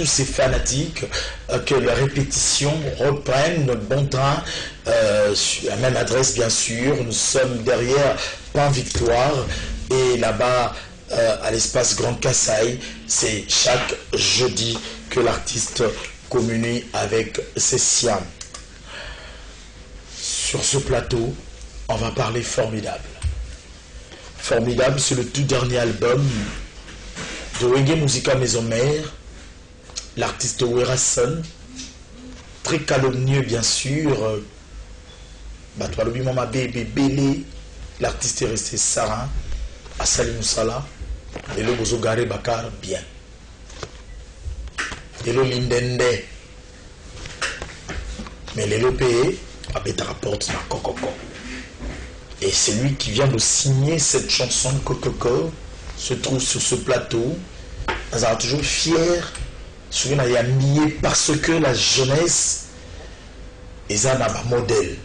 tous ces fanatiques que la répétition reprenne notre bon train, à même adresse bien sûr. Nous sommes derrière Pan Victoire et là-bas à l'espace Grand Kassai, c'est chaque jeudi que l'artiste communie avec ses siens. Sur ce plateau, on va parler Formidable. Formidable, c'est le tout dernier album de Reggae Musica Maison Mère, l'artiste Werason, très calomnieux bien sûr. L'artiste est resté Sarah, Assali Moussala, et le Bozogare Bakar bien. Et le Lindende, mais les lopé à bête rapporte na Kokoko. Et c'est lui qui vient de signer cette chanson Kokoko, se trouve sur ce plateau. On est toujours fier. Souvent, il y a mis parce que la jeunesse est un modèle.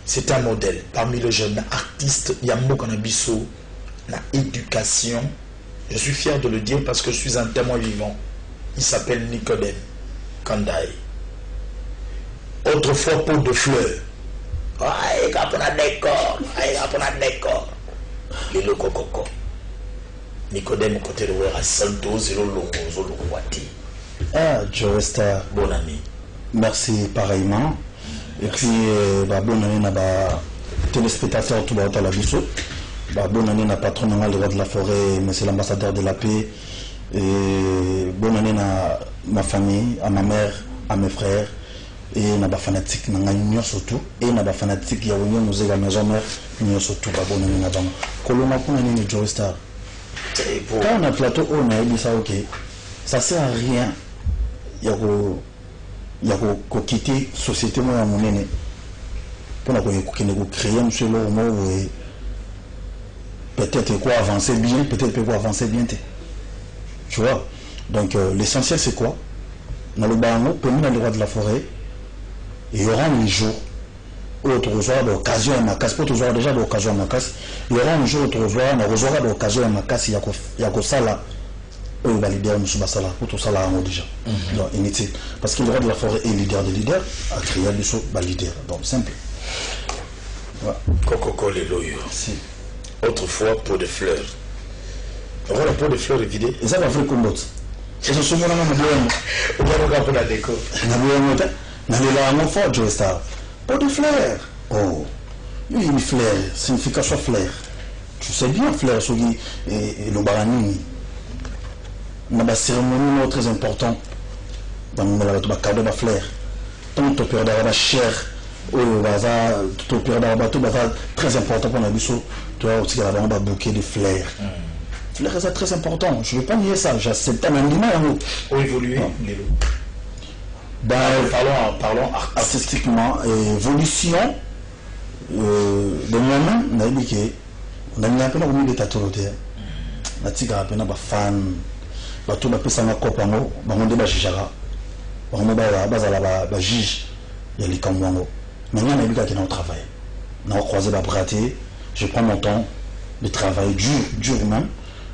C'est un modèle. Parmi les jeunes artistes, il y a Mokanabiso, la éducation. Je suis fier de le dire parce que je suis un témoin vivant. Il s'appelle Nicodème Kandaï. Autrefois, pot de fleurs. Aïe, kapona décor. Aïe, kapona décor. Les locococos. Nicodème côté de Werason, zéro longo, wati. Ah, Joe Star. Bonne année. Merci pareillement. Et puis, bonne année à téléspectateurs tout à la Bissot. Bonne année à patron de droit de la forêt, monsieur l'ambassadeur de la paix. Et bonne année à ma famille, à ma mère, à mes frères. Et à ma fanatique, à surtout. Et à ma fanatique, il y a nous à maison mère, surtout. Bonne année à Bama. Colonna pour l'année de Joe Star. Quand on a plateau, on a dit ça, ok. Ça sert à rien. Il y a quitter la société pour créer un seul homme peut-être quoi avancer bien, peut-être quoi avancer bien. Tu vois? Donc l'essentiel c'est quoi? Dans le banc, pour nous dans le droit de la forêt, il y aura un jour où on reçoit l'occasion à ma casse, pour toujours déjà l'occasion à ma casse, il y aura un jour où on reçoit l'occasion à ma casse, il y a que ça là. Eux va leader M. Bassala pour tout ça là déjà. Donc inutile parce que le droit de la forêt est leader de leader à créer le show leader. Donc simple. Voilà. Coco les loyaux. Si. Autrefois pot de fleurs. Alors la pot de fleurs est vidée. Et ça va faire comme l'autre. C'est ce moment là on va regarder pour la déco. On a mon fort Joe Star. Pot de fleurs. Oh. Oui, une fleur, signification fleur. Tu sais bien fleur sur le barani. Il y a une cérémonie très importante dans le cadeau de fleurs. Tant que tu perds la chair, tu perds la bateau, très important pour nous. Tu as aussi un bouquet de fleurs. Fleurs, c'est très important. Je ne veux pas nier ça. J'accepte un animal. Où évoluer parlons artistiquement. Évolution de moi-même, on a dit qu'on a mis un peu au milieu de ta tour. On a dit qu'on a un peu fan. Bato bapesa na kopango bango ba jijara bango ba juge ya likambo ngo maintenant na bika kina au travail na croiser ba brater je prends mon temps de travail dur même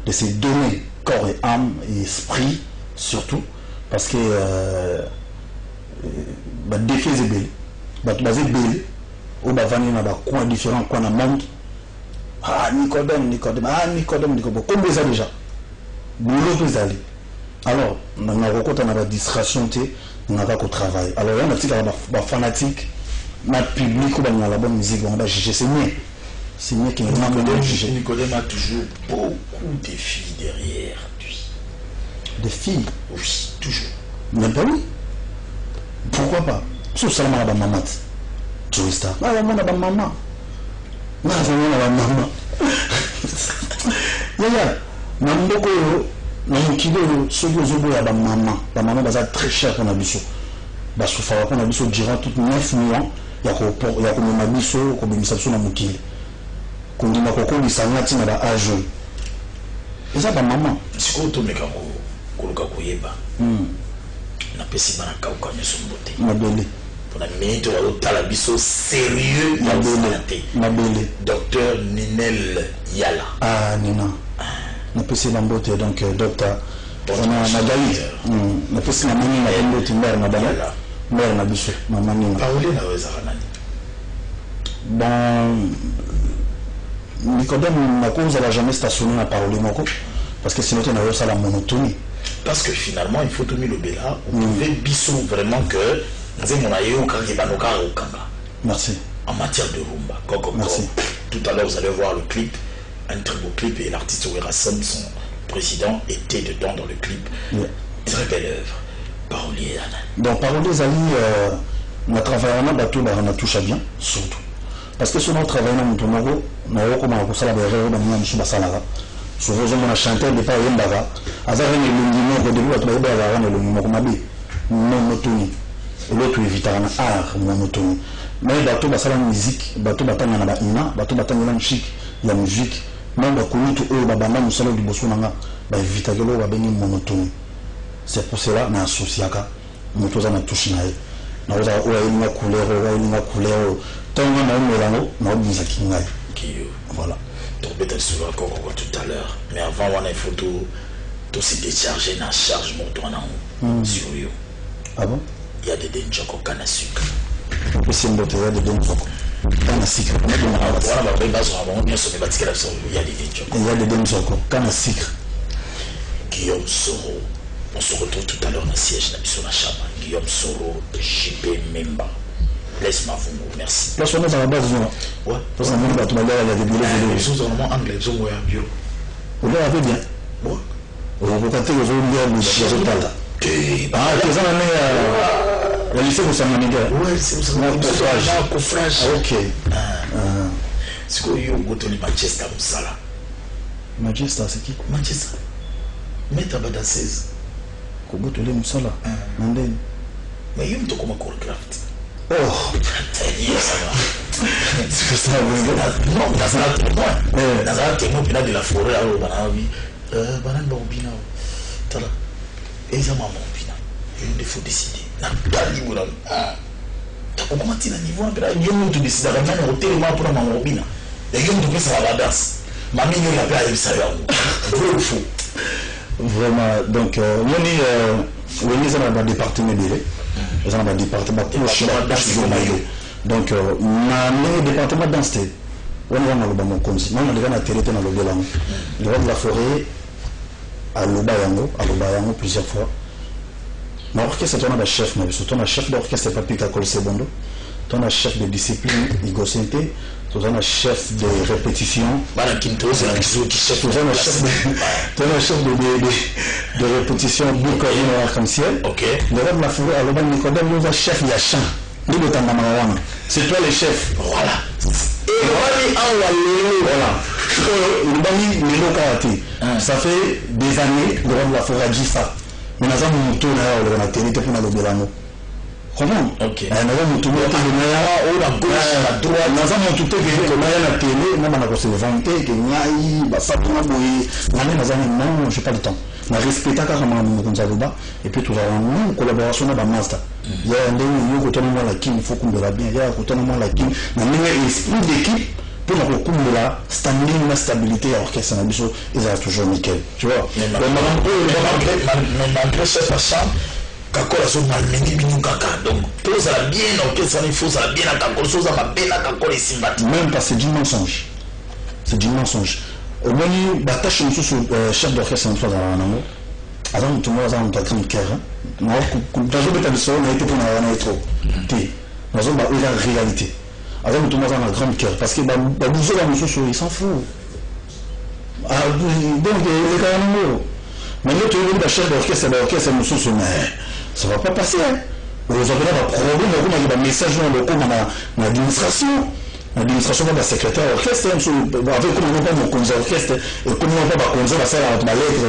de se donner corps et âme et esprit surtout parce que ba défi zebel bato bazebel ou ba vani na ba coin différent coin na monde Nicodème comme ça déjà. Alors, on a la distraction, on a au travail. Alors, on a des fanatiques, notre public, on a la bonne musique, on va juger. C'est mieux qu'il y ait un juger. Nicodème a toujours beaucoup de filles derrière lui. Des filles? Oui, toujours. Mais pas oui. Pourquoi pas? Sauf seulement la maman. Joe Star. Ah, la maman. Non, c'est la maman. Namboko namukile soki ozoboya bamama baza très cher mpona biso basufaka mpona biso durant toute 9 mois ya komema biso kobimisa biso na mokili kondima kokolisa ntina ba age eza bamama sikoyo tomeka koluka koyeba napesi bana kauka nyonso mbote mabele mpona minute bazotala biso sérieux mabele docteur Ninel Yala. Nina napesi la mbote donc docteur On a Magali. La personne a mani na endo timber na bala. Mère na biso na mani. Parole na weza nani. Bon Nicodème na cause la jamais stationné na parole moko parce que sinon tu n'as pas la monotonie. Parce que finalement il faut tout le bela on pouvait biso vraiment que nzemo na yo kangi banoka okanga. Merci. En matière de rumba. Merci. Tout à l'heure vous allez voir le clip, un très beau clip et l'artiste Werasson, son président était dedans dans le clip. Très belle œuvre. Parolier Anna. Donc parolier Zali na travailler na bateau na touche bien surtout. Parce que si on travaille dans mon tomogo, on a comment on la berre dans mon chou basalaga. Souvent on a chanté de pas yembaga. Azar ni lungino ko de l'autre ba ba na lungino ko mabi. Monotoni. L'autre évitera na art monotoni. Mais bateau basala musique, bateau batanga na ba ina, bateau batanga na chic, la musique. Même ba kunitu o ba banda musala du bosuna ba éviter que l'eau ba beni monotoni. C'est pour cela na associaka motoza na touche na na oza o ya une couleur tant on a mélango na obisa kingai voilà donc peut-être sur encore tout à l'heure mais avant on a une photo tout se décharger na charge moto na sur yo. Ah bon il y a des denjoko kana sucre c'est une bouteille de denjoko kana sucre voilà ba ba zo avant on se met batikela so il y a des denjoko il y a des denjoko kana sucre Guillaume Soro. On se retrouve tout à l'heure dans le siège sur la chambre. Guillaume Soro, JP Memba. Laisse-moi vous, merci. Là, on est dans la base, ouais. Parce que il y a des billets de ils sont vraiment anglais, ils ont un bio. Vous l'avez bien. Ouais. Vous comptez que vous avez bien. Ah, tu as le lycée, vous savez, ouais, c'est un coffrage. Ok. C'est quoi, il y a un Manchester, Moussala. Manchester, c'est qui? Manchester. Meta bada 16. Koboto le musala. Mandeni. Mais yum to comme chorégraphe. Oh. C'est ça. Non, dans un témoin. Dans un témoin de la forêt là au banawi. Banan bobina. Tala. Et ça maman bina. Il faut décider. Na dali wala. Comment tu na niveau là yum to décider vraiment au tellement pour maman bina. Et yum to ça va danse. Mami yo la pla ça ya. Vrai ou faux? Vraiment, donc, on est dans le département de dans le département donc, le département d'Ansté, on est dans le bon comme si, on est dans la télé, dans le Bélan, le roi de la forêt, à l'Obayango, plusieurs fois. L'orchestre, c'est un chef, mais surtout un chef d'orchestre, c'est pas Pika Kolsebondo, tu as un chef de discipline, Igo Sente, tu as un chef de répétition. Tu as un chef de répétition, arc-en-ciel. Ok. Le roi de la forêt, alors Nicodème, nous a chef Yachan. C'est toi le chef. Voilà. Voilà. Ça fait des années, le roi de la forêt a dit ça. Mais nous avons un tour dans la télé pour nous dire comment? Ok. Nous avons un tour dans la droite. Nous avons un tour dans la télé. Nous avons se vanter que non, je n'ai pas le temps. Je respecte carrément et puis tout ça, nous collaboration dans la master. Il y a un débat la qui il faut qu'on la bien. Il y a un la qui esprit d'équipe pour nous couper la standing, la stabilité à l'orchestre. Ils ont toujours nickel. Tu vois. Mais malgré cette façon, Kakora sont malmenés kaka. Donc tout ça bien orchestre, il faut ça bien à Kakora, ça va bien à Kakora et sympathie. Même pas, c'est du mensonge. C'est du mensonge. Au moins, Batache, chef d'orchestre, dans l'anamo. Avant, tout le monde a un grande cœur. Nous avons été pour nous trop. Nous avons une réalité. Avant, tout le monde a un grand cœur. Parce que il s'en fout. Donc, il est quand même. Mais nous, tu es le chef d'orchestre, ça ne va pas passer. Vous avez un problème, vous avez un message dans l'administration. L'administration de la secrétaire orchestre, avec comment on va mon conseil orchestre, et comment on va conseil la salle à la lettre,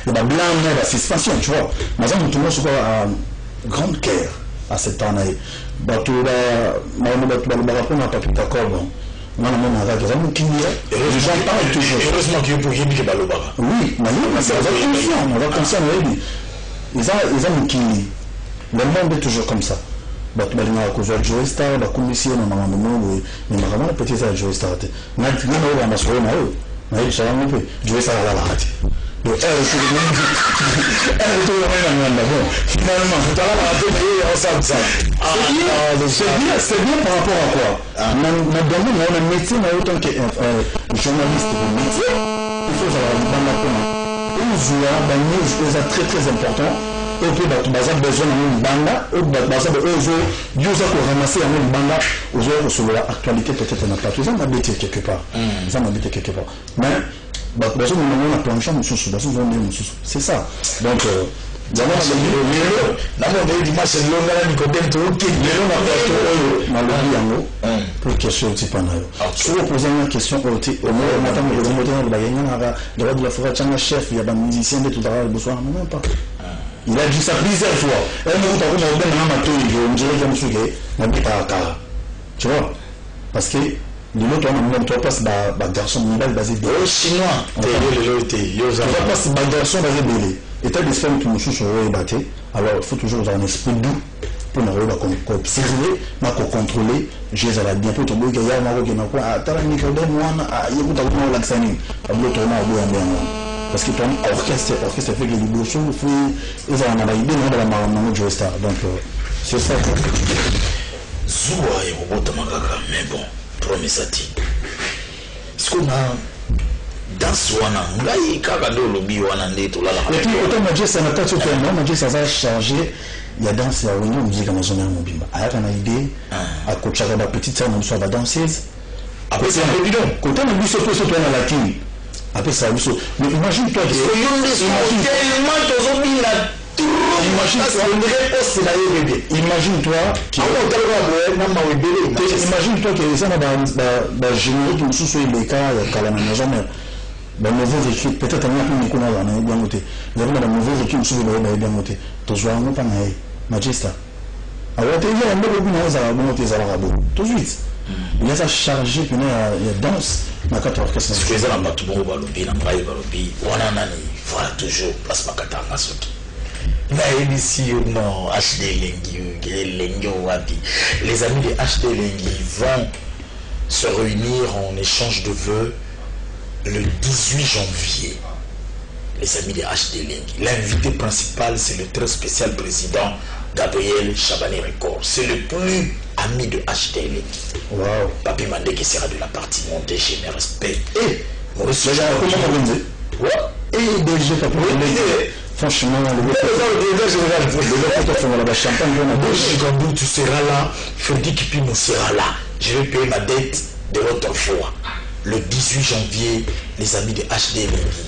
il y a blanc, la suspension, tu vois. Mais ça, tout le monde a un grand cœur à cette année. Bateau, on n'a pas pu d'accord. Les gens parlent toujours. Heureusement qu'il y a pour Yébi Balobara. Oui, mais on va conscient, ils ont qui. Le monde est toujours comme ça. Bato balinga kozwa Joystar bakumisi na makambo mongo mais vraiment petit ça Joystar te na na ba masolo na yo Mais ça va un peu. Je vais ça la rater. Donc, finalement, c'est bien par rapport à quoi? Dans le domaine, on a un métier, mais autant que journaliste de métier, il faut savoir dans la commune. C'est très très important. Et puis, il y a besoin d'une banda, il y a besoin de ramasser une banda, sur l'actualité peut-être n'a pas tout ça, m'habiter quelque part. Ça m'habite quelque part. Mais, c'est ça. Donc, pour question type si vous posez une question au droit de la forêt, chef, il y a des musiciens de tout à l'heure, même pas. Il a dit ça plusieurs fois. Tu vois? Parce que de l'autre, on a même toi passe garçon basé belé. Chinois, tu vas passer garçon basé belé. Et t'as des femmes qui nous sont battus. Alors il faut toujours avoir un esprit doux pour nous observer, nous contrôler. Je les ai bien pour tomber. Il y a un marocain qui a dit parce que ton orchestre fait que les bouchons, ils ont un idée de la maman de Star. Donc c'est ça. Zoua et Robota Magaga, mais bon, promesati. Est-ce qu'on a dans Swana, Ngai Kagado Lobi Wanande to la. Et puis autant Madjé, ça n'a pas tout fait. Moi, Madjé, ça va changer. Il y a danse, il y a une musique dans la zone de Mobimba. Il y a une idée, à côté de la petite sœur, on soit la danseuse. Après, c'est un peu bidon. Côté de l'Usso, toi, la latine. Après, ça, Usso. Mais imagine-toi que. Imagine-toi que ça n'a pas générique qui sous les cas, il y a la maison. Le mauvais vécu, peut-être un peu de qu'on a bien noté. Vous avez le mauvais vécu, vous avez bien noté. Tout ça, on n'a pas naï. Magista. Alors, tu as un peu de tout de suite. Il y a ça chargé, puis il y a danse. Parce que les gens n'ont pas tout bon, voilà toujours, place Makata Masuki. Non, HD Lengi, les amis de HD Lengi vont se réunir en échange de vœux le 18 janvier. Les amis de HD Lengi. L'invité principal, c'est le très spécial président Gabriel Chabané-Record. C'est le plus ami de HD Lengi. Wow. Papi Mandé qui sera de la partie montée chez mes respects. Et Maurice et DG Papi franchement, le champagne, tu seras là, Freddy Kipimo sera là. Je vais payer ma dette de l'autre fois. Le 18 janvier, les amis de HD Lengi,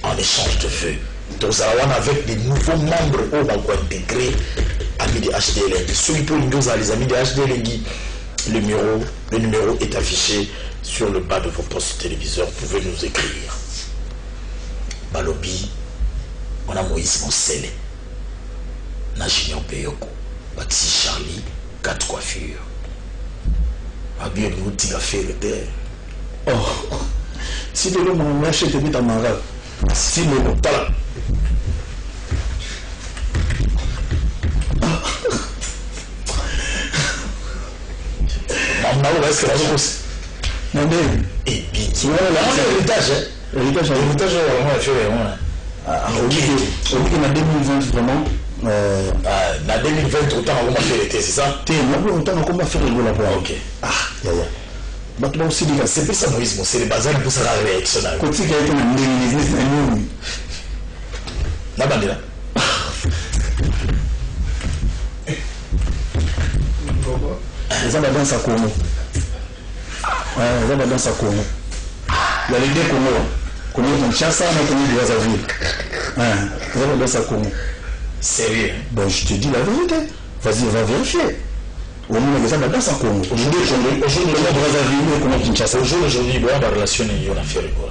en échange de vœux. Donc, ça va avec des nouveaux membres où on va intégrer amis de HD Lengi. Ceux qui peuvent nous les amis de HD Lengi, le numéro est affiché sur le bas de vos postes téléviseurs. Vous pouvez nous écrire. Balobi. On a Moïse Monsele, Junior Peyoko, Bati Charlie, 4 coiffures. Abia nous dit à faire le terre. Oh, si le l'homme m'a acheté ta marade, si le l'homme pas là. Maman, est-ce que la chose? Non, mais. Et puis, tu vois, là, l'héritage, l'héritage, on va faire, au bout de 2020 vraiment. En 2020, autant on va faire l'été, c'est ça? Autant on va faire le goût là-bas. Ok. Ah, ya. Bah, aussi, c'est pas ça, Moïse, c'est les bazars pour ça la réaction. Quand tu as été en 2019, la bandera. Les gens dans sa Congo. Les gens dans sa Congo. Il y a les deux Congo. Congo Kinshasa, mais Congo Brazzaville. Les gens dans sa Congo. Sérieux? Ben, je te dis la vérité. Vas-y, va vérifier. Au moins, les gens dans sa Congo. Aujourd'hui, Brazzaville et Congo Kinshasa. Aujourd'hui, il y a une relation et on a fait quoi?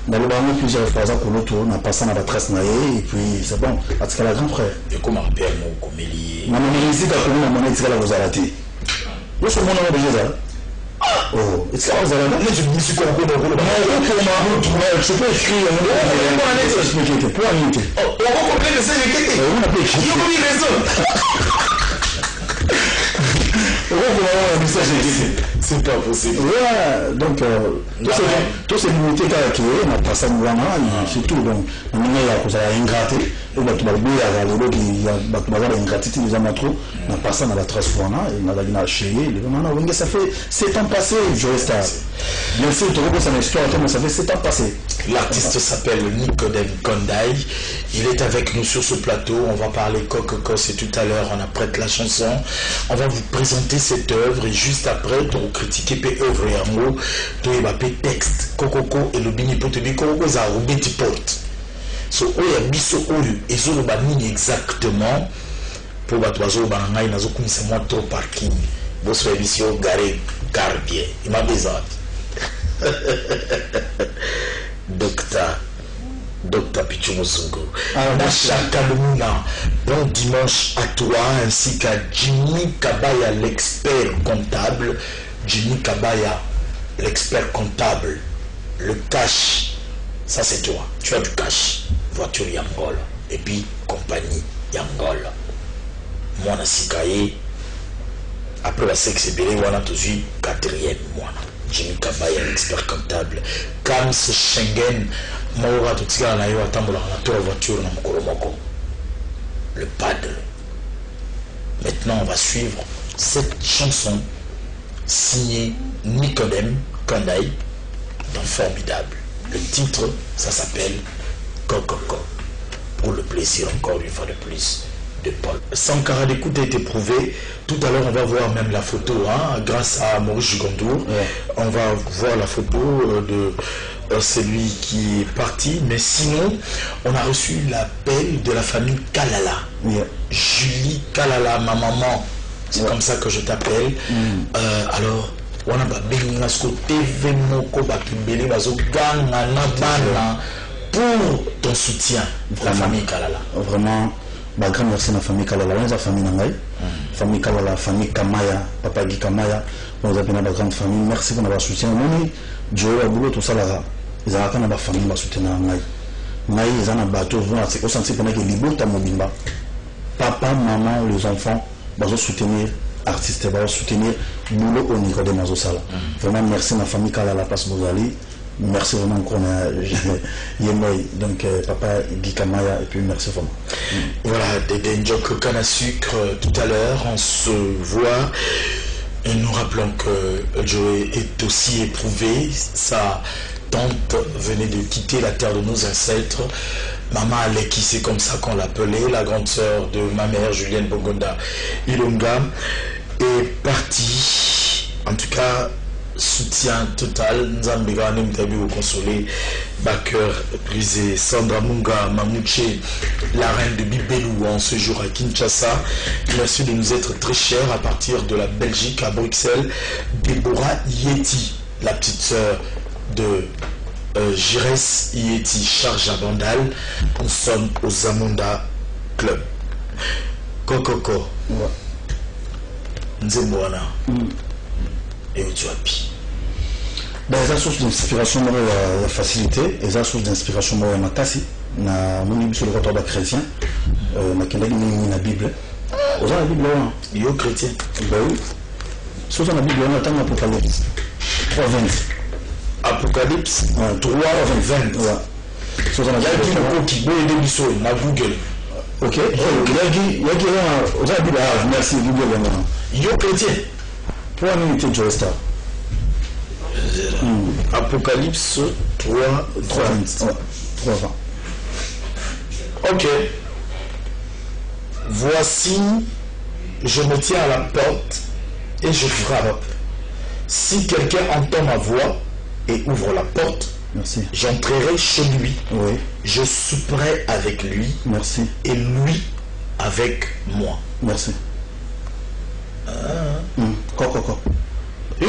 Dans le moment, plusieurs fois, on a passé dans la trace naïe, et puis c'est bon, parce que la grand frère. Et comment on appelle mon comédie? Ma maman ici, quand on a mon ex, elle a vous arrêté. Où est-ce que mon nom est déjà? Oh, est-ce que vous avez dit? Je me suis compris dans le monde. Je peux écrire. Pour anniter. On va comprendre le Seigneur. On a pu écrire. Il y a raison. On va voir le message. C'est pas possible. Ouais, donc, tout c'est limité car qui est, on a passé un moment, c'est tout. Donc, on a ingraté, et on a tout il y a ingratitude, ils ont trop, on a passé à la trace Wana, et on a chéri, ça fait 7 ans passés, Joe Star. Bien sûr, tu vois, c'est une histoire, ça fait 7 ans passés. L'artiste s'appelle Nicodème Kondai. Il est avec nous sur ce plateau. On va parler Kokoko, c'est tout à l'heure. On apprête la chanson. On va vous présenter cette œuvre et juste après, on critiquer pe œuvre et un mot. On va texte Kokoko et le bini pour te dire Kokoko ça Robiti porte. So oya biso oyo ezolo ba nini exactement pour batwazo ba ngai nazo kumisa moi trop parking. Bosso émission garé carbier. Il m'a besoin. Docteur Pichumosungo. Nachakalumuna, bon dimanche à toi ainsi qu'à Jimmy Kabaya, l'expert comptable. Jimmy Kabaya, l'expert comptable. Le cash, ça c'est toi. Tu as du cash. Voiture Yangol. Et puis compagnie Yangol. Moi, Nasikaye. Après la sexe belé, on a toujours 4e mois. Jimmy Kabaya, l'expert comptable. Kams Schengen, Maura Tutika na yo atambola na tour voiture na Mokolomoko. Le padre. Maintenant, on va suivre cette chanson signée Nicodème Kondai dans Formidable. Le titre, ça s'appelle Kokoko. Pour le plaisir, encore une fois de plus, de Paul. Sankara d'écoute a été prouvé. Tout à l'heure, on va voir même la photo, hein, grâce à Maurice Jugandour. Ouais. On va voir la photo de celui qui est parti. Mais sinon, on a reçu l'appel de la famille Kalala. Ouais. Julie Kalala, ma maman. C'est comme ça que je t'appelle. Alors, on a pour ton soutien, la famille Kalala. Vraiment. Bah, grand merci à la famille Kalala, la famille Nangaï, famille Kalala, famille Kamaya, papa Guy Kamaya, on a bien la grande famille, merci pour notre soutien. Moi, Joe Aboulou, tout ça là, ils ont la famille qui soutient Nangaï. Nangaï, ils ont un bateau, au sens où ils ont libre Mobimba. Papa, maman, les enfants, ils vont soutenir artistes, ils vont soutenir boulot au niveau de Mazosala. Vraiment, merci à la famille Kalala, place Bozali. Merci vraiment qu'on a Yemoy, donc papa Guy Kamaya, et puis merci vraiment. Voilà, des Njoko canne à sucre tout à l'heure, on se voit et nous rappelons que Joey est aussi éprouvé. Sa tante venait de quitter la terre de nos ancêtres. Maman Aleki, c'est comme ça qu'on l'appelait, la grande sœur de ma mère Julienne Bogonda Ilonga, est partie. En tout cas, soutien total. Nzambega Nemtabi au consoler, Baker brisé, Sandra Munga Mamouche, la reine de Bibelou en ce jour à Kinshasa. Merci de nous être très chers à partir de la Belgique à Bruxelles. Déborah Yeti, la petite sœur de Jires Yeti, charge à Bandal. Nous sommes au Zamunda Club. Kokoko. Nzemboana. Et où tu as pi. La source d'inspiration, la facilité, et la source d'inspiration, la kasi, na mon sur le retour de chrétien, na la Bible. Aux la Bible, yo chrétien. Ben oui. Sur la Bible, on attend l'Apocalypse 3:20. Apocalypse 3:20. Sur la Bible, qui boit des bisous, na Google. Ok. Il y a aux Bible, merci Google. Yo chrétien. Pour la minute de Joe Star. Apocalypse 3:20. Ok. Voici, je me tiens à la porte et je frappe. Si quelqu'un entend ma voix et ouvre la porte, j'entrerai chez lui. Oui. Je souperai avec lui. Merci. Et lui avec moi. Merci. Coco. Oh,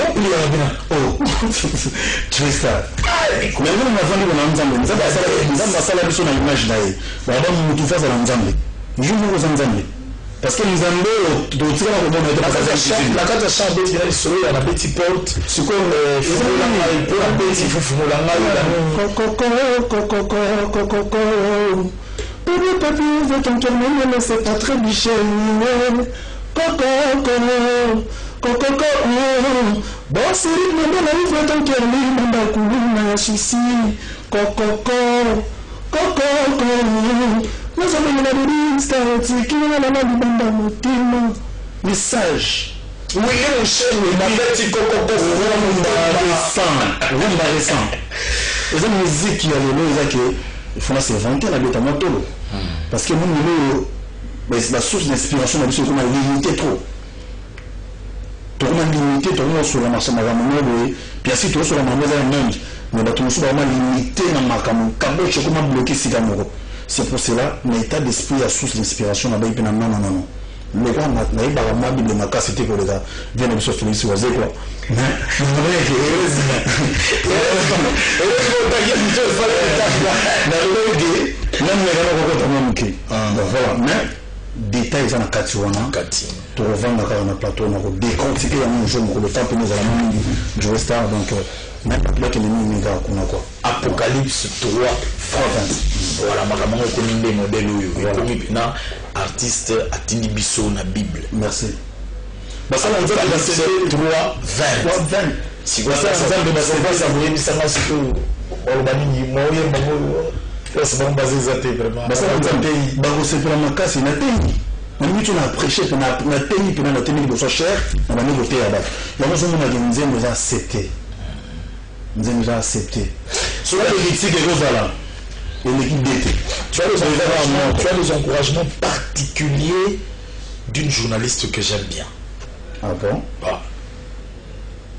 tu es ça. Mais nous, on a vendu dans l'ensemble. Nous avons fait la mission à l'image d'ailleurs. Nous avons tout fait dans l'ensemble. Nous jouons aux ensemble. Parce que nous avons d'autres la carte de chambre de tirage sur la petite porte. C'est comme la petite foufou. Pour papier, votre entournement ne laissez pas très biché. Coco. Kokoko, bon, c'est le moment où il faut tant qu'il y a un peu de souci. Kokoko, kokoko, nous sommes dans la liste qui est la bande message. Oui, mon cher, il m'a fait kokoko. Rumba récent. Les musiques qui a les mots, il faut s'inventer la bête à moto. Parce que nous, la source d'inspiration, c'est comment limiter trop. Comment limiter, sur la marche, puis si tu es sur la marche, mais tu es vraiment limité dans ma caboche, comment bloquer si c'est pour cela, l'état d'esprit à source d'inspiration, non. Le roi n'a Bible de ma casse, c'était pour les gars. Viens de me sauver, c'est quoi. Mais, détails dans Katiwana, tu revends dans le plateau, on a décortiqué un jeu, le temps que nous allons jouer Star, donc même pas que les méga qu'on a quoi. Apocalypse 3, voilà, ma maman est une des modèles où il y a un artiste à Tindibiso na Bible. Merci. Bah ça, on a lancé 3, 20. Si vous avez ça, vous avez ça, c'est bon basé zaté vraiment. Bah ça on a pays bah c'est pour la casse na pays. On lui on a prêché pour na pays pour na tenir de so cher, on va négocier là-bas. Il y a besoin de nous accepter. Nous accepter. Sur la politique et voilà. Et l'équipe d'été. Tu as les encouragements particuliers d'une journaliste que j'aime bien. Ah bon? Ah.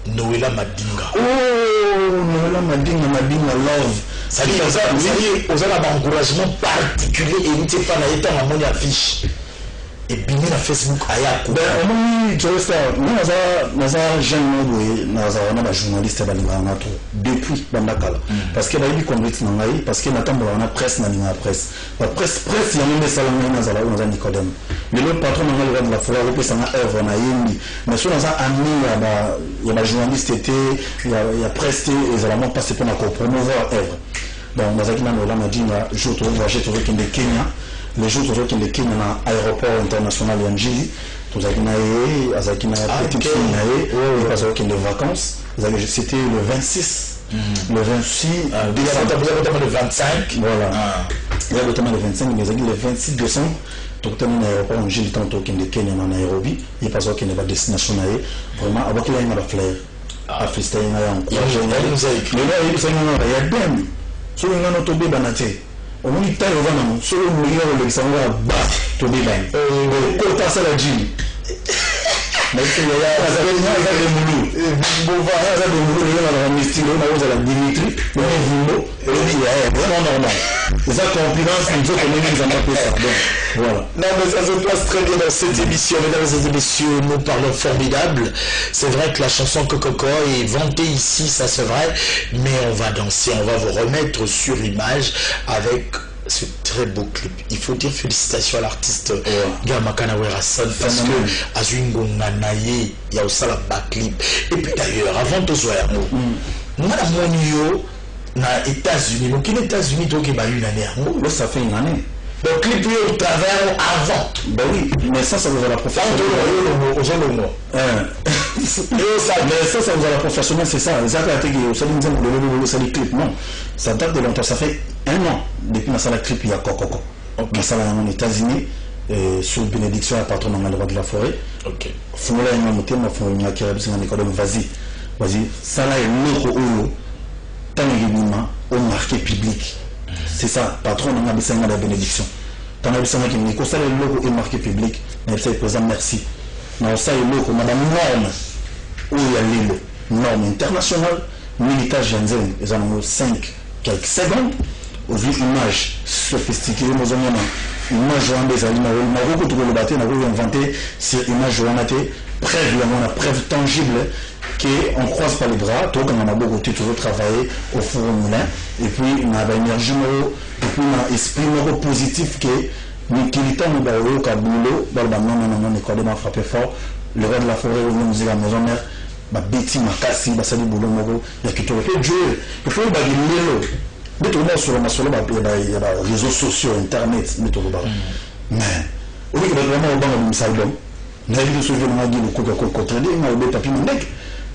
Noëlla Madinga. Oh, Noëlla Madinga love. Ça dit, vous avez un encouragement particulier et n'était pas là, étant à mon affiche. Et bien na Facebook ayako. Ben oui, tu vois ça. Nous avons jeune nous avons journaliste depuis Bandakala. Parce que il conduite nangai parce que natamba on a presse na linga presse. La presse il y a même ça là on a Nicodème. Mais le patron nangai de la forêt repé ça na œuvre na yindi. Mais sur dans un ami il y a journaliste était il y a presse et ça la passer pour promouvoir œuvre. Donc nous avons là Madinga je trouve voyager trouver que de Kenya. Les jours où il est à l'aéroport international de Njili, nous avons petite fille, parce qu'il y a des vacances. C'était le 26, le 26 décembre. Le 25. Voilà. Il y a le 25, mais le 26 décembre, tout le monde à l'aéroport Njili, tantôt qu'il est Kenya en Nairobi, il passe qu'il y a une destination. Vraiment, avant qu'il y ait une fleur, à Fristé, il y a un courage. Il y a bien. Sur une autre bébé, on dit que on sur le million de l'exemple bas to be bain. Quota ça la dit. Mais il y a des moulous. Bon voilà, ça des moulous là dans le style là la Dimitri, le Vimbo et il y a vraiment normal. Les accomplissements nous autres nous en pas ça. Voilà. Non mais ça se passe très bien dans cette émission, mesdames et messieurs, nous parlons formidable. C'est vrai que la chanson Kokoko est vantée ici, ça c'est vrai, mais on va danser, on va vous remettre sur image avec ce très beau clip. Il faut dire félicitations à l'artiste Gamakana Werason parce que Azuingo Nanaye, il y a aussi la back clip. Et puis d'ailleurs, avant de jouer à nous, madame Monio, aux États-Unis, donc les États-Unis, donc il y a une année. Ça fait une année. Donc clip au travers avant. Ben oui, mais ça vous a la professionnelle. Mais ça vous a la professionnelle, c'est ça. Non, ça date de longtemps, ça fait un an depuis que la clip il y a Kokoko. Mais ça va aux États-Unis, sous bénédiction à patron dans le roi de la forêt. Ok. Fumula et Mamoté, ma femme, il y a qui a vas-y, ça là est l'autre ou tant au marqué public. C'est ça, patron on a besoin de la bénédiction. Tant a besoin qui me dit que ça le logo est marqué public, mais c'est présent merci. Non ça est logo madame norme où il y a l'île norme internationale militaire Genzen, ils ont 5 quelques secondes au vu image sophistiquée nous avons image jointe des aliments na beaucoup de le battre na inventé c'est image jointe preuve la preuve tangible qu'on croise pas les bras, tout comme on a beaucoup toujours travaillé au four au moulin, et puis on a une énergie, et puis on a un esprit positif qui est l'utilité de l'eau, non, l'école m'a frappé fort, le roi de la forêt, nous disons la maison mère, ma bêtise, ma casse, ma salle de boulot, il y a qui te refait jouer, il faut que l'eau, mais tout le monde sur le masolo, il y a des réseaux sociaux, internet, mais tout le monde. Mais, au lieu que vraiment au banc de album, na vie de sauver na ngi ko ko contre des na be papi nek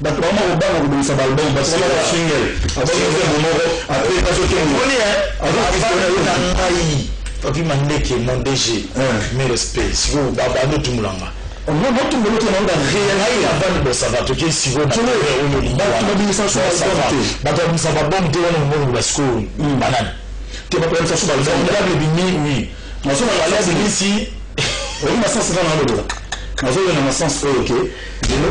ba to ma ba na ko sa album ba to ma single aba ko mo après pas que on est avant ngai papi mandeke mon DG mais respect si vous baba no tumulanga non non tout le monde est dans réel avant de ça va te que si vous na ba to bisa so ba to bisa ba bon te wana mo ba school banana te ba to so ba le bini oui na so ba la bini si oui ma sens dans le dos na so na ma sens OK de lo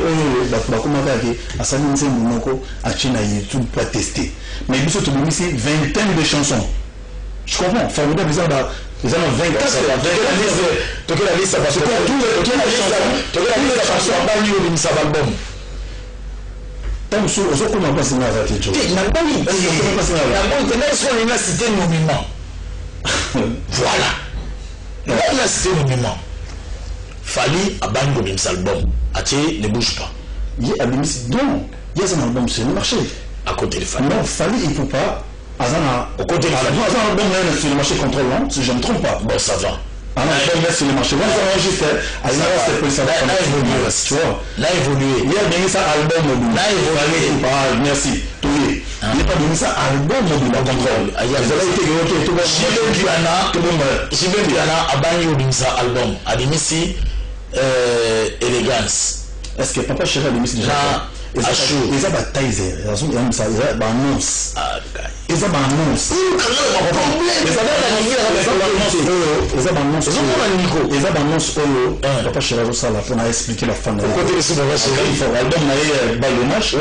ba kuma ka ki asani nzembo moko a china YouTube pour tester mais biso to bimi si vingtaine de chansons je comprends formidable ça ba ils ont 24 tu la liste parce que tu la chanson ba ni au sa album tant que on se comment passer na raté tu na ba ni on passer na bon tenez sur la cité nommément voilà la cité nommément Fali Abango Bims album Atie ne bouge pas il y a non il y a un album sur le marché à côté de Fali non Fali il faut pas au côté de Fali un album sur le marché contrôlant si je ne me trompe pas bon ça va un album sur le marché moi j'ai enregistré à une heure c'est là évolué tu vois là évolué il y a bien ça album là évolué merci oui il n'est pas bien ça album mobile en contrôle il y a été tout le Abango Bims album Adimisi élégance est-ce que papa chéri a mis déjà ils ont bataille ils ont ça ils ont annonce ils ont annonce ils ont annonce papa chéri a ça là pour expliquer la fin côté de ce moment chéri album na balonage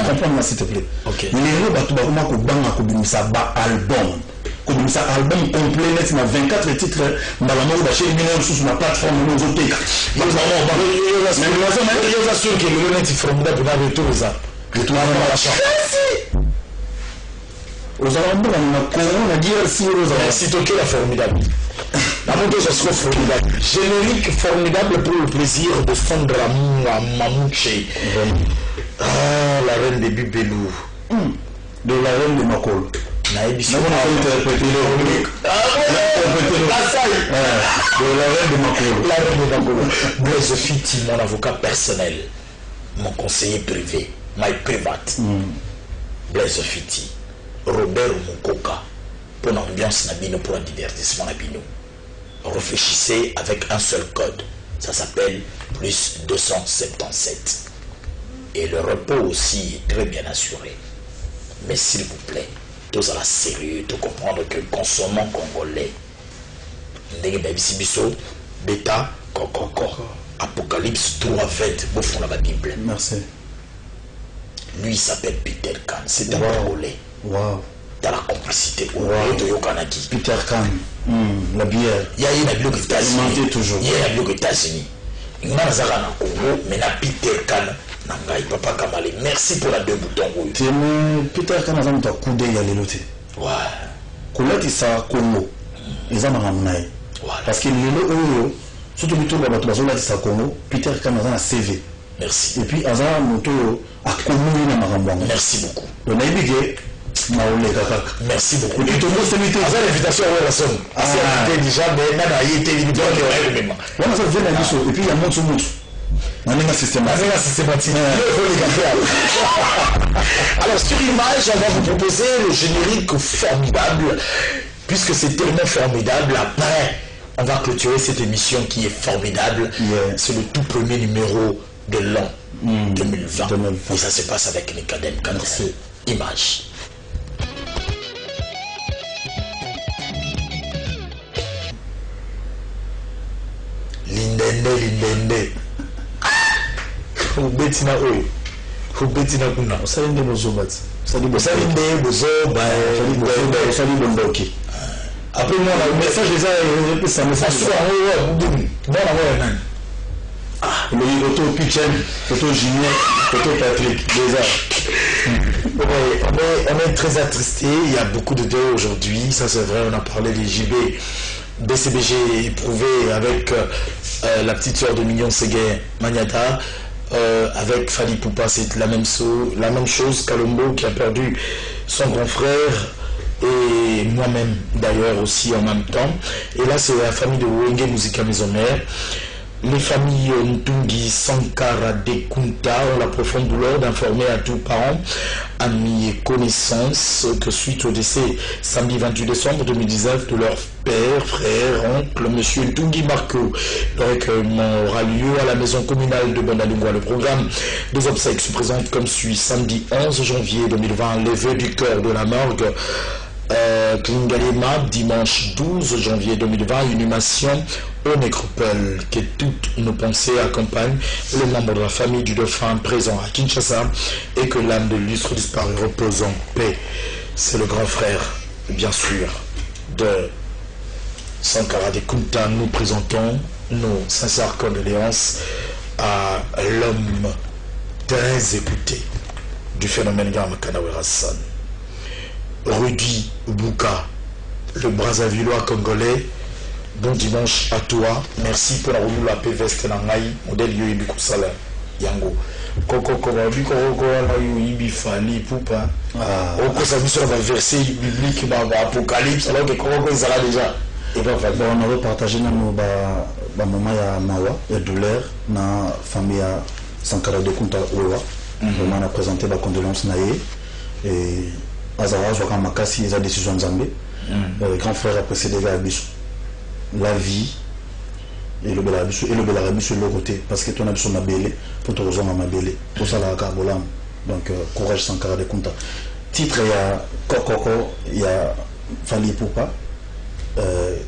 comprends-moi s'il te plaît mais les bateau ba kuma ko banga ko bimisa ba album comme ça album complet net na 24 titres mbalamongo ba chez mineur sous na plateforme nous autres mais je sûr que le net formidable na retour ça retour na la chance aux alentours on a corona dire si si toqué la formidable la moto ça sera formidable générique formidable pour le plaisir de fondre à Mamouché la reine des Bibelou de la reine de Makol na édition de la reine de Makol Blaise Fiti mon avocat personnel mon conseiller privé my private Blaise Fiti Robert Mukoka pour l'ambiance nabino pour le divertissement nabino réfléchissez avec un seul code ça s'appelle plus 277 et le repos aussi est très bien assuré mais s'il vous plaît tous à la sérieux de comprendre que consommons congolais ndenge babisi biso bêta kokoko Apocalypse 3:20 bouffons la Bible merci lui il s'appelle Peter Khan c'est un congolais wow dans la complicité de Yokanaki Peter Khan la bière il y a une bière aux États-Unis toujours il y a une bière aux États-Unis il m'a nazaka na Congo mais na Peter Khan Nangai papa Kamale merci pour la deux boutons Peter Khan a un coup d'œil à l'éloté ouais kolati sa Congo ils ont ramené parce que l'élo surtout plutôt la bateau là sa Congo Peter Khan a un CV merci et puis azana moto a communiqué na marambanga merci beaucoup on a dit merci beaucoup. Et tout le monde s'est mis à l'invitation à la somme. C'est déjà, mais même à y était limité. Et puis il y a montre. On est un systématique. Alors sur Image, on va vous proposer le générique formidable, puisque c'est tellement formidable. Après, on va clôturer cette émission qui est formidable. C'est le tout premier numéro de l'an 2020. Et ça se passe avec Nicodème Kandel. Image. Lindende. Betina oyo. Betina kuna. Osalinde bozobati. Osalinde bozoba. Osalinde bondoki. Après moi la message les a ça message sur nani. Le auto Pichen, auto Julien, auto Patrick, déjà. On est très attristé, il y a beaucoup de deuil aujourd'hui, ça c'est vrai, on a parlé des JB, BCBG éprouvé avec la petite soeur de Mignon Ségué, Magnata, avec Fali Poupa, c'est la même chose, Kalombo qui a perdu son grand frère, et moi-même d'ailleurs aussi en même temps. Et là c'est la famille de Wenge Musica Maison Mère. Les familles Ntungi, Sankara, Dekunta ont la profonde douleur d'informer à tous parents, amis et connaissances que suite au décès samedi 28 décembre 2019 de leur père, frère, oncle, monsieur Ntungi Marco, le recueillement aura lieu à la maison communale de Bondalungwa. Le programme des obsèques se présente comme suit: samedi 11 janvier 2020, levée du cœur de la morgue. Klingalema, dimanche 12 janvier 2020, inhumation au nécropole. Que toutes nos pensées accompagnent les membres de la famille du dauphin présent à Kinshasa et que l'âme de l'illustre disparu repose en paix. C'est le grand frère, bien sûr, de Sankara Dekunta. Nous présentons nos sincères condoléances à l'homme très écouté du phénomène Yamakanawerassan. Rudy Bouka, le Brazzavillois congolais. Bon dimanche à toi. Merci pour la roule la paix veste nangai modèle yo ibi kusala yango. Koko bi koko na yo ibi fali poupa. Oko ça sur le verset biblique dans l'Apocalypse alors que koko ça là déjà. Et ben on avait partagé nos ba moment ya mawa et douleur na famille ya Sankara Dekunta Owa. On a présenté la condoléance naé et Azara Joaka Makasi les décisions Nzambe. Le grand frère a précédé Gabiso. La vie et le Belabiso et le Belarabiso de l'autre côté parce que ton abso m'a belé pour te rejoindre ma belé pour ça la carbolam. Donc courage Sankara Dekunta. Titre il y a Kokoko, il y a Fali Poupa,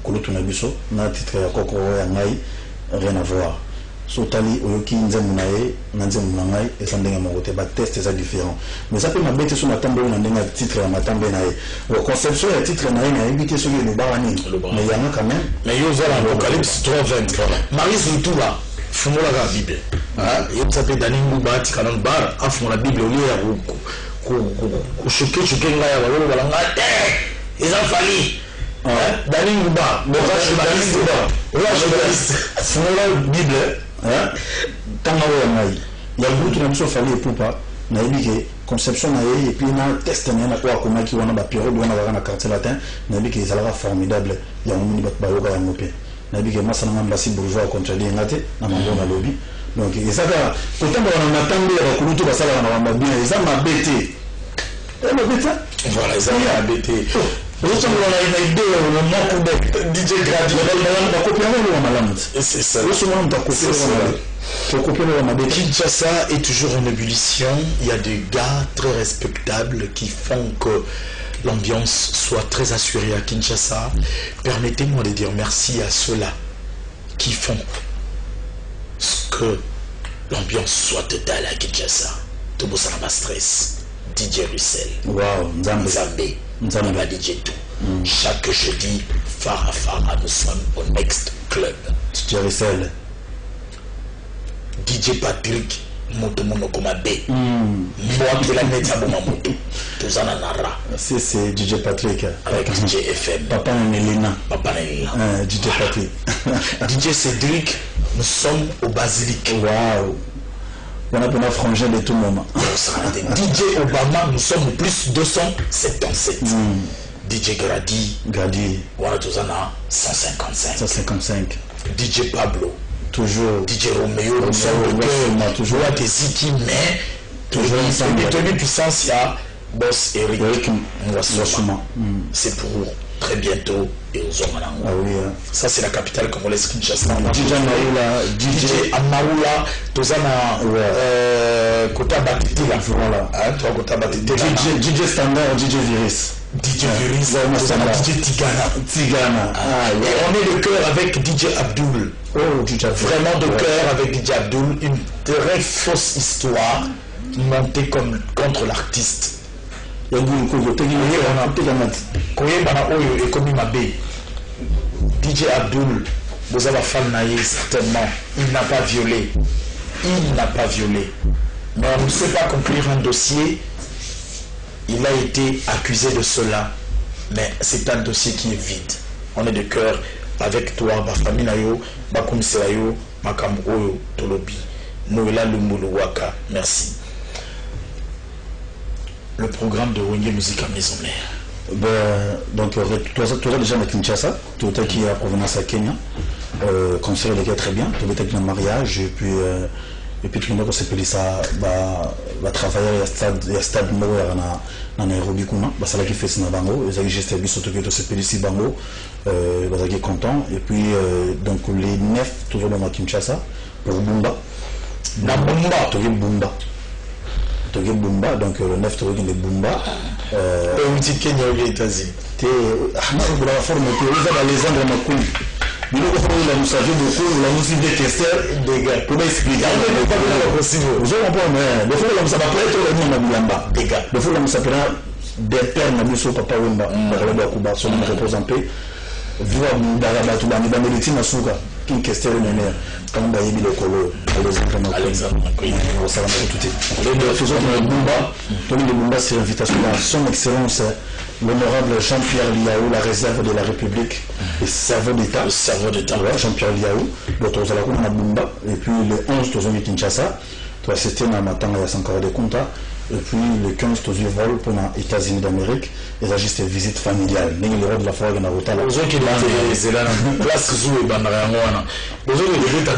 Kolotunabiso, na titre il y a Kokoko ya Ngai, rien à voir. Sotali oyoki nzemunaye nanzemunangai esandenga mokote ba test est différent mais ça peut m'abêter sur ma tambe na ndenga titre ya matambe naye conception ya titre naye na invité sur le barani mais yana quand même mais yo za l'Apocalypse 3:20 Maris Lutuba fungola la Bible yo tsape daningu bati kanon bar afu la Bible oli ya ku choquer ngaya ba balanga ils ont fallu daningu ba bon ça je fungola Bible tanga wa ngai ya butu na biso fali epupa na ebike conception na ye et puis na test na kwa komaki wana ba période wana na quartier latin na ebike ezalaka formidable ya mumuni ba yoga ya mope na ebike masa na mbasi bourgeois contre les ngate na mambo na lobby donc ezaka kotamba wana matambe ya kulutu basala na mabbi eza mabete voilà eza mabete. Nous une idée, DJ Grady, c'est ça. Kinshasa est toujours en ébullition. Il y a des gars très respectables qui font que l'ambiance soit très assurée à Kinshasa. Permettez-moi de dire merci à ceux-là qui font que l'ambiance soit totale à Kinshasa. Tobo Salama Stress, DJ Russell, Nzambe. Nzamba DJ tout. Chaque jeudi, Farah, nous sommes au Next Club. DJ Russell. DJ Patrick, Moto Monokomabe. Moi qui la mets à Moto. Tozana Nara. C'est DJ Patrick. Avec DJ FM. Papa Nelina. DJ Patrick. DJ Cédric, nous sommes au Basilique. Waouh. On a pour frangin de tout moment. DJ Obama, nous sommes au plus 277. DJ Grady. Voilà, tout ça, 155. DJ Pablo. Toujours. DJ Romeo, nous sommes le toujours à des Ziki, mais toujours une tenue puissance, il y a Boss Eric. C'est pour très bientôt et aux hommes. Ah oui, ça c'est la capitale congolaise Kinshasa. DJ Amaoula, Tozana Kota Batete là. Voilà. Kota Batete. DJ Standard, DJ Viris. DJ Viris, DJ Tigana. Et on est de cœur avec DJ Abdul. Vraiment de cœur avec DJ Abdul. Une très fausse histoire montée comme contre l'artiste. DJ Abdul, vous avez femme naïe certainement, il n'a pas violé, mais on ne sait pas conclure un dossier. Il a été accusé de cela, mais c'est un dossier qui est vide. On est de cœur avec toi, ma famille nayo, ma komiserayo, ma kambo tolobi, Noëlla Lumbuluwaka. Merci. Le programme de Wenge Musica Maison Mère. Donc, tu as déjà à Kinshasa, tu as qui est à provenance à Kenya, concert il est très bien, tu as été un mariage, et puis tout le monde s'est payé ça, va travailler à stade Moro à Nairobi, c'est là qui fait ça dans Bango, ils ont juste vu surtout que tu s'est payé ici Bango, ils sont contents, et puis donc les 9 toujours dans Kinshasa, pour Bumba. Na Bumba. Toge Bumba, donc le 9 Toge de Bumba. Une petite Kenya aux États-Unis. De la forme, tu es dans les angles Makul. Il faut que la moussage beaucoup, la moussage des testeurs, des gars. Pour m'expliquer. Vous avez un point, mais le fond de la moussage va pas être le nom de Bilamba. Des gars. Le fond de la moussage des pères Nabuso Papa Wemba, Barabia Kuba, son nom repose en paix. Viva Barabia Tuba, mais dans les petits Masuka, qui question le néné, quand on va y le colo, Alexandre Makui, on s'en va tout les faisons de Bumba, Tony de Bumba, c'est l'invitation à son excellence, l'honorable Jean-Pierre Liaou, la réserve de la République, et cerveau d'État. Le cerveau d'État. Jean-Pierre Liaou, donc on a Bumba, et puis le 11, tu as Kinshasa, tu as assisté à Matanga, il y a encore des comptes. Et puis le 15, tu as vol pour les États-Unis d'Amérique, et ça juste une visite familiale. Mais le roi de la forêt dans la route. Aux autres qui sont là, place Zou et Bandaramwana. Aux autres qui sont là,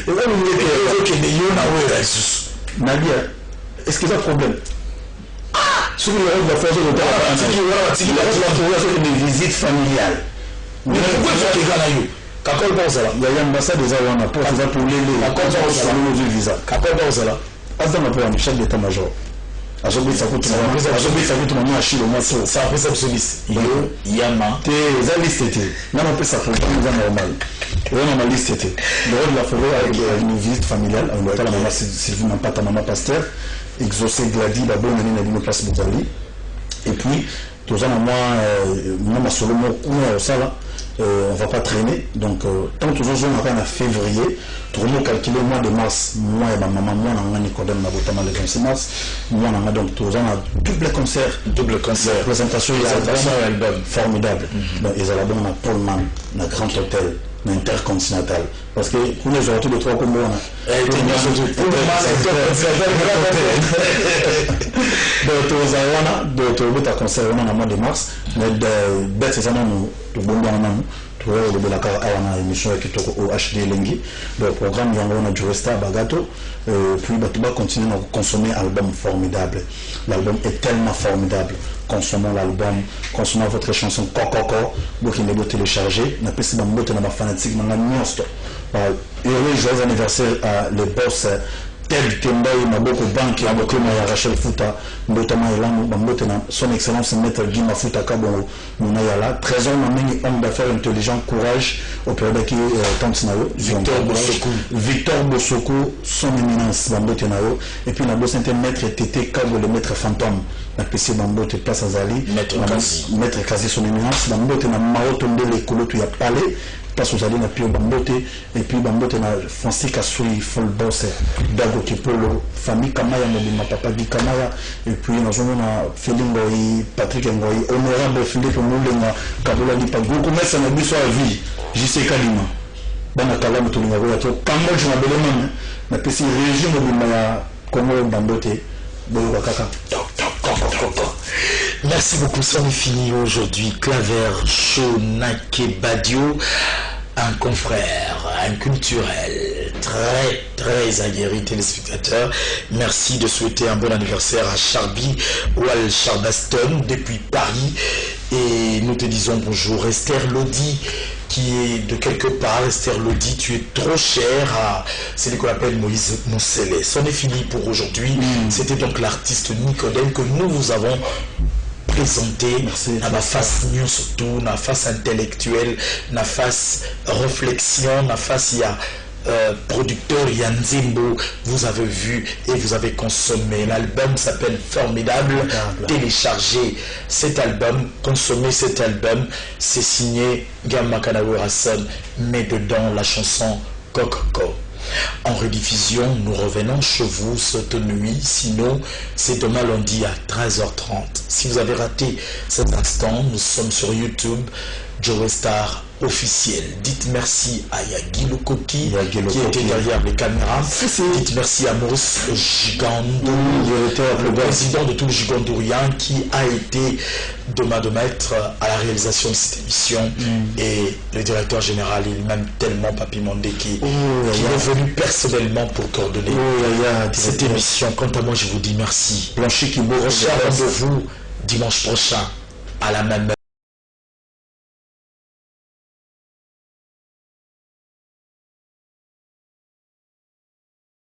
aux autres qui sont là, Nadia, est-ce qu'il y a un problème? Sur le roi de la forêt, c'est une visite familiale. Mais pourquoi est-ce qu'il y a un Kakol Bozala. Il y a l'ambassade des Awana pour les Kakol Bozala. visa. Kakol Bozala. Attends, on a un chef d'état-major. Ça a fait ça sur liste. Yama. La liste était. Non, on peut s'affronter, normal. On a la liste était. Le roi de la forêt avec une visite familiale. On a la maman Sylvie Nampata, maman pasteur. Exaucé Gladi, la bonne année, la place Boutali. Et puis, tous en moi, solo, ça là. On ne va pas traîner. Donc, tant que nous avons en février, tout le monde calcule le mois de mars. Moi et ma maman, moi, on a Nicodème, on a les 26 mars. Moi, on a donc tous un double concert. Double concert. Présentation et album. Formidable. Donc, ils ont l'album à Paulman, dans Grand Hôtel, dans Intercontinental. Parce que pour les autres, les trois comme moi, donc, tu as concert au mois de mars. Mais dès que ça, tu le Belakar a une émission qui est au HD Lengi. Le programme Yangona du Resta Bagato. Puis Batouba continue à consommer un album formidable. L'album est tellement formidable. Consommons l'album, consommons votre chanson Kokoko. Vous qui l'avez téléchargé. N'a pas si bon dans ma fanatique, mais la monstre. Heureux joyeux anniversaire à le boss. Ted Tembaï, Maboko Bank, Maboko Maya Rachel Fouta, notamment son excellence maître Guy Mafuta Kabongo, Mounayala, trésor Mameni, homme d'affaires intelligent, courage, au Pérébaki Tantinao, Victor Bossoko, son éminence, Bambotenao, et puis Nabo Saint maître Tété Kabo, le maître fantôme, la PC Bambote Place Azali, maître Kazi, son éminence, Bambote na Mao Tombe, les Kolo, tu y as parlé. Parce que vous allez Pio Bambote et puis Bambote na Francis Kassoui Full Boss Dago Kipolo famille Kamaya Mobima Papa Di Kamaya et puis nous avons Félingoi Patrick Ngoi honorable Philippe Moulenga Kabola Di Pagoko mais ça n'a pas à vie JC Kalima Bana Kalam to Lingago ya to Cambodge na Belema na pesi région Mobima Congo Bambote Boyo Kaka. Merci beaucoup, ça est fini aujourd'hui. Claver Shonake Badio, un confrère, un culturel, très aguerri téléspectateur. Merci de souhaiter un bon anniversaire à Charby Wal Charbaston depuis Paris. Et nous te disons bonjour, Esther Lodi, qui est de quelque part. Esther Lodi, tu es trop cher à celui qu'on appelle Moïse Moussele. C'en est fini pour aujourd'hui. C'était donc l'artiste Nicodème que nous vous avons présenté à ma face news surtout, na face intellectuelle, na face réflexion, na face il y a producteur Yanzimbo, vous avez vu et vous avez consommé. L'album s'appelle Formidable. Téléchargez cet album, consommez cet album. C'est signé Gamma Kanawe Hassan, mais dedans la chanson Kokoko. En rediffusion, nous revenons chez vous cette nuit. Sinon, c'est demain lundi à 13h30. Si vous avez raté cet instant, nous sommes sur YouTube, Joe Star officiel. Dites merci à Yagi Lokoki qui était derrière les caméras. Dites merci à Maurice Gigandour, le président de tout le Gigandourien qui a été de main de maître à la réalisation de cette émission et le directeur général, il m'aime tellement, Papi Mondé, qui est venu personnellement pour coordonner cette émission. Quant à moi, je vous dis merci. Blanchi qui Prochain rendez-vous dimanche prochain à la même